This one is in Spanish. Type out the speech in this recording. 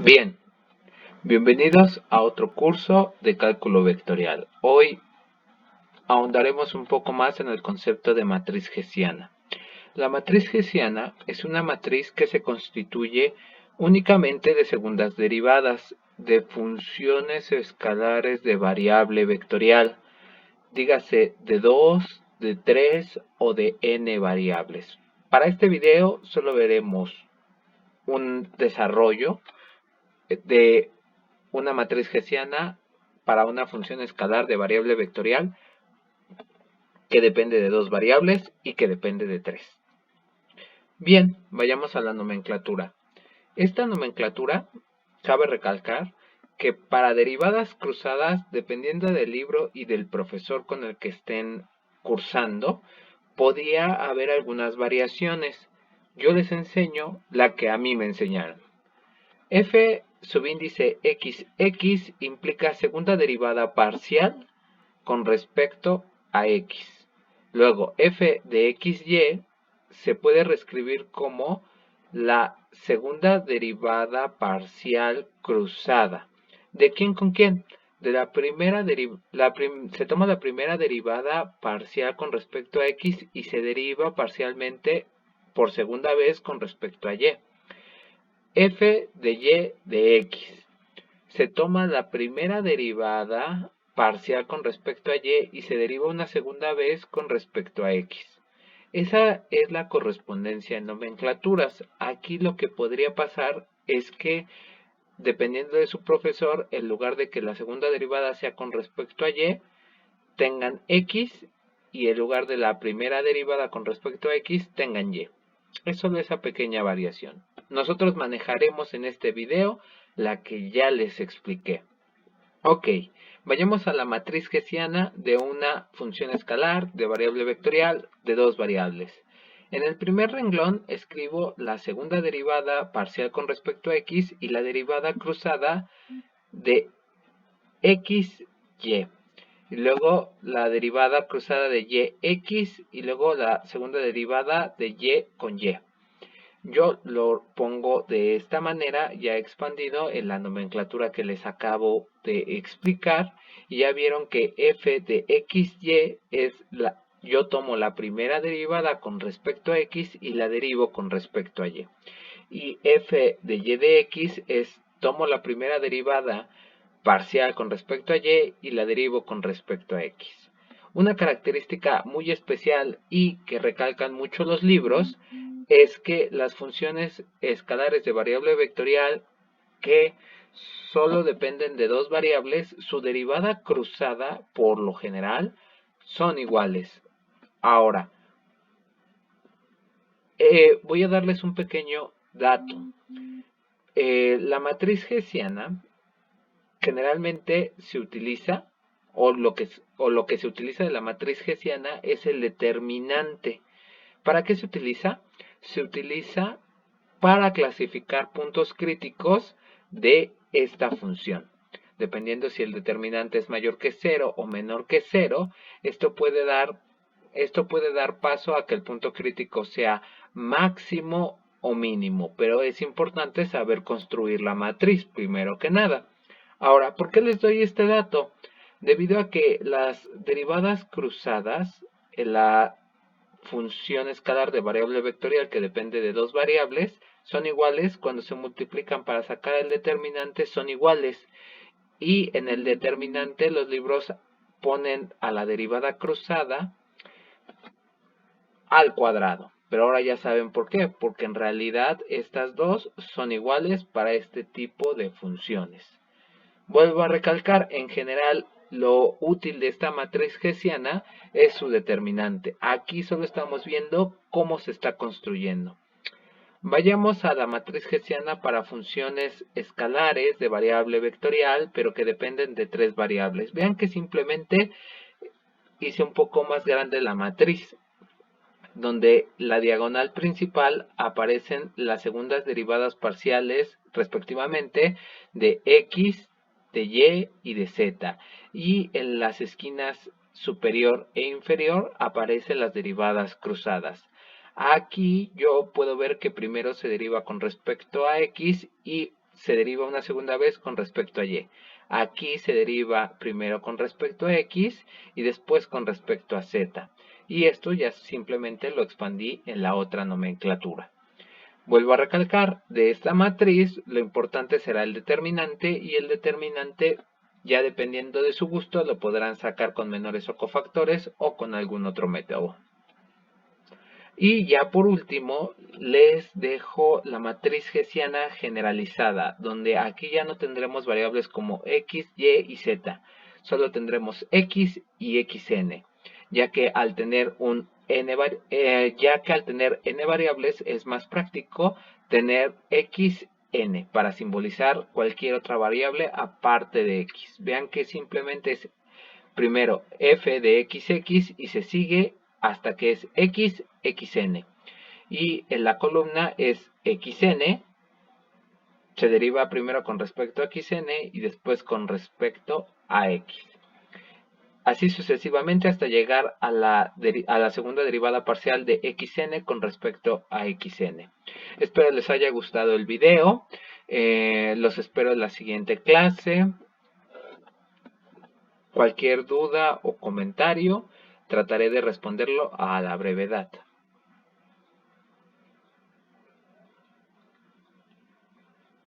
Bien, bienvenidos a otro curso de cálculo vectorial. Hoy ahondaremos un poco más en el concepto de matriz hessiana. La matriz hessiana es una matriz que se constituye únicamente de segundas derivadas de funciones escalares de variable vectorial, dígase de 2, de 3 o de n variables. Para este video solo veremos un desarrollo de una matriz hessiana para una función escalar de variable vectorial que depende de dos variables y que depende de tres. Bien, vayamos a la nomenclatura. Esta nomenclatura cabe recalcar que para derivadas cruzadas, dependiendo del libro y del profesor con el que estén cursando, podía haber algunas variaciones. Yo les enseño la que a mí me enseñaron. F subíndice XX implica segunda derivada parcial con respecto a X. Luego, f de XY se puede reescribir como la segunda derivada parcial cruzada. ¿De quién con quién? De la primera se toma la primera derivada parcial con respecto a X y se deriva parcialmente por segunda vez con respecto a Y. F de Y de X. Se toma la primera derivada parcial con respecto a Y y se deriva una segunda vez con respecto a X. Esa es la correspondencia en nomenclaturas. Aquí lo que podría pasar es que, dependiendo de su profesor, en lugar de que la segunda derivada sea con respecto a Y, tengan X y en lugar de la primera derivada con respecto a X, tengan Y. Es solo esa pequeña variación. Nosotros manejaremos en este video la que ya les expliqué. Ok, vayamos a la matriz hessiana de una función escalar de variable vectorial de dos variables. En el primer renglón escribo la segunda derivada parcial con respecto a x y la derivada cruzada de xy. Y luego la derivada cruzada de yx y luego la segunda derivada de y con y. Yo lo pongo de esta manera, ya expandido en la nomenclatura que les acabo de explicar. Y ya vieron que f de xy es yo tomo la primera derivada con respecto a x y la derivo con respecto a y. Y f de y de x es tomo la primera derivada parcial con respecto a y y la derivo con respecto a x. Una característica muy especial y que recalcan mucho los libros es que las funciones escalares de variable vectorial que solo dependen de dos variables, su derivada cruzada por lo general son iguales. Ahora, voy a darles un pequeño dato. La matriz hessiana generalmente se utiliza, o lo que se utiliza de la matriz hessiana es el determinante. ¿Para qué se utiliza? Se utiliza para clasificar puntos críticos de esta función. Dependiendo si el determinante es mayor que 0 o menor que 0, esto puede dar paso a que el punto crítico sea máximo o mínimo, pero es importante saber construir la matriz primero que nada. Ahora, ¿por qué les doy este dato? Debido a que las derivadas cruzadas en la función escalar de variable vectorial que depende de dos variables son iguales cuando se multiplican para sacar el determinante, son iguales. Y en el determinante los libros ponen a la derivada cruzada al cuadrado. Pero ahora ya saben por qué, porque en realidad estas dos son iguales para este tipo de funciones. Vuelvo a recalcar, en general lo útil de esta matriz hessiana es su determinante. Aquí solo estamos viendo cómo se está construyendo. Vayamos a la matriz hessiana para funciones escalares de variable vectorial, pero que dependen de tres variables. Vean que simplemente hice un poco más grande la matriz, donde la diagonal principal aparecen las segundas derivadas parciales respectivamente de x, de y y de z. Y en las esquinas superior e inferior aparecen las derivadas cruzadas. Aquí yo puedo ver que primero se deriva con respecto a x y se deriva una segunda vez con respecto a y. Aquí se deriva primero con respecto a x y después con respecto a z. Y esto ya simplemente lo expandí en la otra nomenclatura. Vuelvo a recalcar, de esta matriz lo importante será el determinante, y el determinante, ya dependiendo de su gusto, lo podrán sacar con menores o cofactores o con algún otro método. Y ya por último les dejo la matriz hessiana generalizada, donde aquí ya no tendremos variables como x, y y z, solo tendremos x y xn, ya que al tener n variables es más práctico tener xn para simbolizar cualquier otra variable aparte de x. Vean que simplemente es primero f de xx y se sigue hasta que es x, xn. Y en la columna es xn, se deriva primero con respecto a xn y después con respecto a x. Así sucesivamente hasta llegar a la segunda derivada parcial de xn con respecto a xn. Espero les haya gustado el video. Los espero en la siguiente clase. Cualquier duda o comentario, trataré de responderlo a la brevedad.